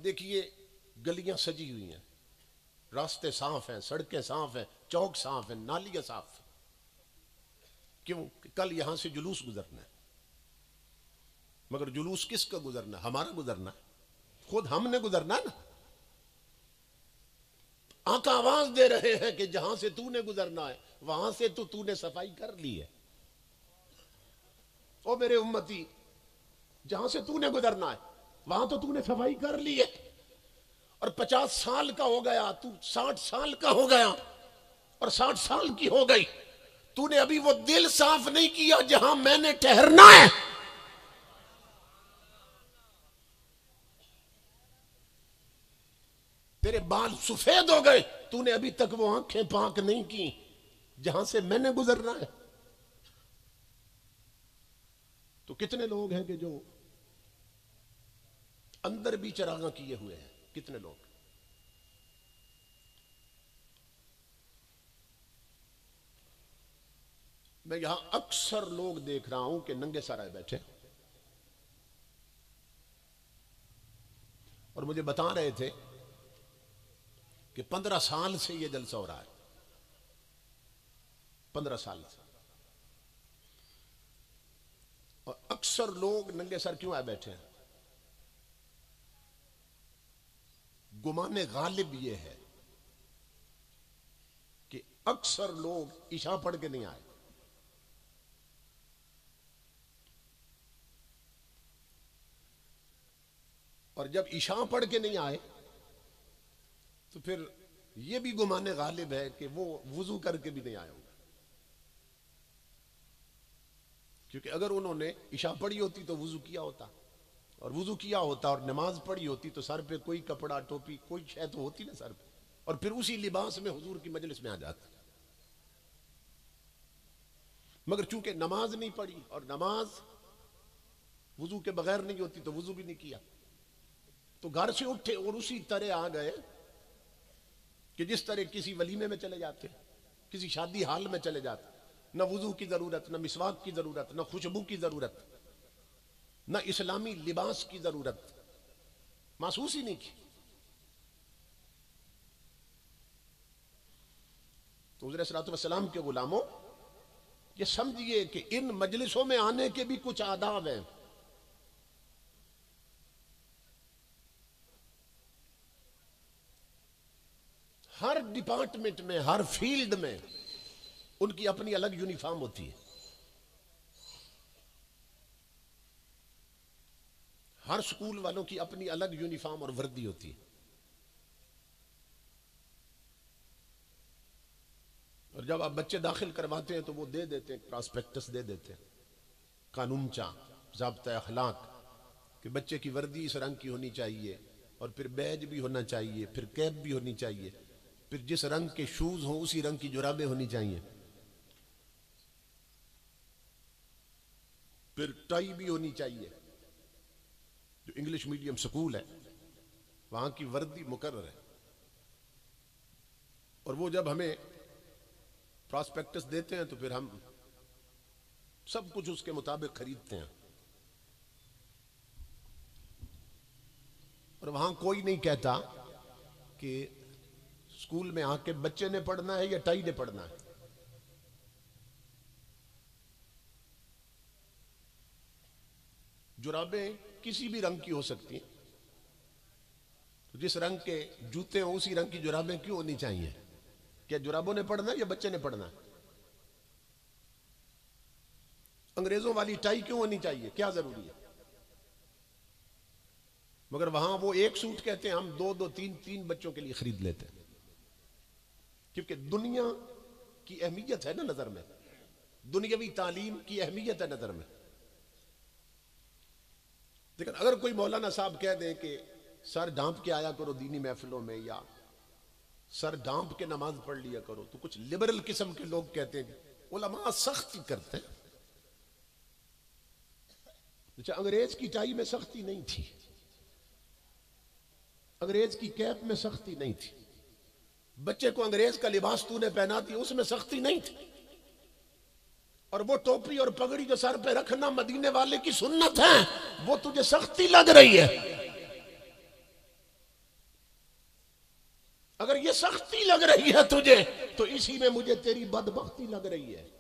अब देखिए गलियां सजी हुई हैं, रास्ते साफ हैं, सड़कें साफ हैं, चौक साफ हैं, नालियां साफ हैं। क्यों? कल यहां से जुलूस गुजरना है। मगर जुलूस किसका गुजरना? हमारा गुजरना है, खुद हमने गुजरना है ना। आका आवाज दे रहे हैं कि जहां से तूने गुजरना है वहां से तो तूने सफाई कर ली है। ओ मेरे उम्मती, जहां से तूने गुजरना है वहां तो तूने सफाई कर ली है। और 50 साल का हो गया, तू 60 साल का हो गया और 60 साल की हो गई, तूने अभी वो दिल साफ नहीं किया जहां मैंने ठहरना है। तेरे बाल सफेद हो गए, तूने अभी तक वो आंखें पाक नहीं की जहां से मैंने गुजरना है। तो कितने लोग हैं कि जो अंदर भी चरागा किए हुए हैं? कितने लोग? मैं यहां अक्सर लोग देख रहा हूं कि नंगे सर आए बैठे और मुझे बता रहे थे कि 15 साल से यह जलसा हो रहा है, 15 साल से। और अक्सर लोग नंगे सर क्यों आए बैठे हैं? गुमाने गालिब यह है कि अक्सर लोग इशा पढ़ के नहीं आए। और जब इशा पढ़ के नहीं आए तो फिर यह भी गुमाने गालिब है कि वो वुजू करके भी नहीं आए होंगे। क्योंकि अगर उन्होंने इशा पढ़ी होती तो वुजू किया होता, और वुजू किया होता और नमाज पढ़ी होती तो सर पे कोई कपड़ा टोपी कोई शय तो होती ना सर पे, और फिर उसी लिबास में हुजूर की मजलिस में आ जाता। मगर चूंकि नमाज नहीं पढ़ी और नमाज वुजू के बगैर नहीं होती तो वुजू भी नहीं किया, तो घर से उठे और उसी तरह आ गए कि जिस तरह किसी वलीमे में चले जाते, किसी शादी हाल में चले जाते। न वुजू की जरूरत, न मिसवाक की जरूरत, न खुशबू की जरूरत, न इस्लामी लिबास की जरूरत, महसूस ही नहीं की। तो हुज़ूर सल्लल्लाहु अलैहि वसल्लम के गुलामों, ये समझिए कि इन मजलिसों में आने के भी कुछ आदाब हैं। हर डिपार्टमेंट में, हर फील्ड में उनकी अपनी अलग यूनिफॉर्म होती है। हर स्कूल वालों की अपनी अलग यूनिफॉर्म और वर्दी होती है। और जब आप बच्चे दाखिल करवाते हैं तो वो दे देते हैं, प्रॉस्पेक्टस दे देते हैं, कानूनचा, ज़ाब्ता अखलाक, कि बच्चे की वर्दी इस रंग की होनी चाहिए, और फिर बैज भी होना चाहिए, फिर कैप भी होनी चाहिए, फिर जिस रंग के शूज हो उसी रंग की जुराबें होनी चाहिए, फिर टाई भी होनी चाहिए। जो इंग्लिश मीडियम स्कूल है वहां की वर्दी मुकर्रर है। और वो जब हमें प्रॉस्पेक्टस देते हैं तो फिर हम सब कुछ उसके मुताबिक खरीदते हैं। और वहां कोई नहीं कहता कि स्कूल में आके बच्चे ने पढ़ना है या टाई ने पढ़ना है। जुराबें किसी भी रंग की हो सकती हैं, तो जिस रंग के जूते हो उसी रंग की जुराबें क्यों होनी चाहिए? क्या जुराबों ने पढ़ना है या बच्चे ने पढ़ना है? अंग्रेजों वाली टाई क्यों होनी चाहिए? क्या जरूरी है? मगर वहां वो एक सूट कहते हैं, हम दो दो तीन तीन बच्चों के लिए खरीद लेते हैं, क्योंकि दुनिया की अहमियत है ना नजर में, दुनियावी तालीम की अहमियत है नजर में। लेकिन अगर कोई मौलाना साहब कह दे कि सर ढांप के आया करो दीनी महफिलों में, या सर ढांप के नमाज पढ़ लिया करो, तो कुछ लिबरल किस्म के लोग कहते हैं उलमा सख्ती करते हैं। अच्छा, अंग्रेज की टाई में सख्ती नहीं थी, अंग्रेज की कैप में सख्ती नहीं थी, बच्चे को अंग्रेज का लिबास तूने पहना दिया उसमें सख्ती नहीं थी। और वो टोपी और पगड़ी जो सर पे रखना मदीने वाले की सुन्नत है, वो तुझे सख्ती लग रही है। अगर ये सख्ती लग रही है तुझे तो इसी में मुझे तेरी बदबख्ती लग रही है।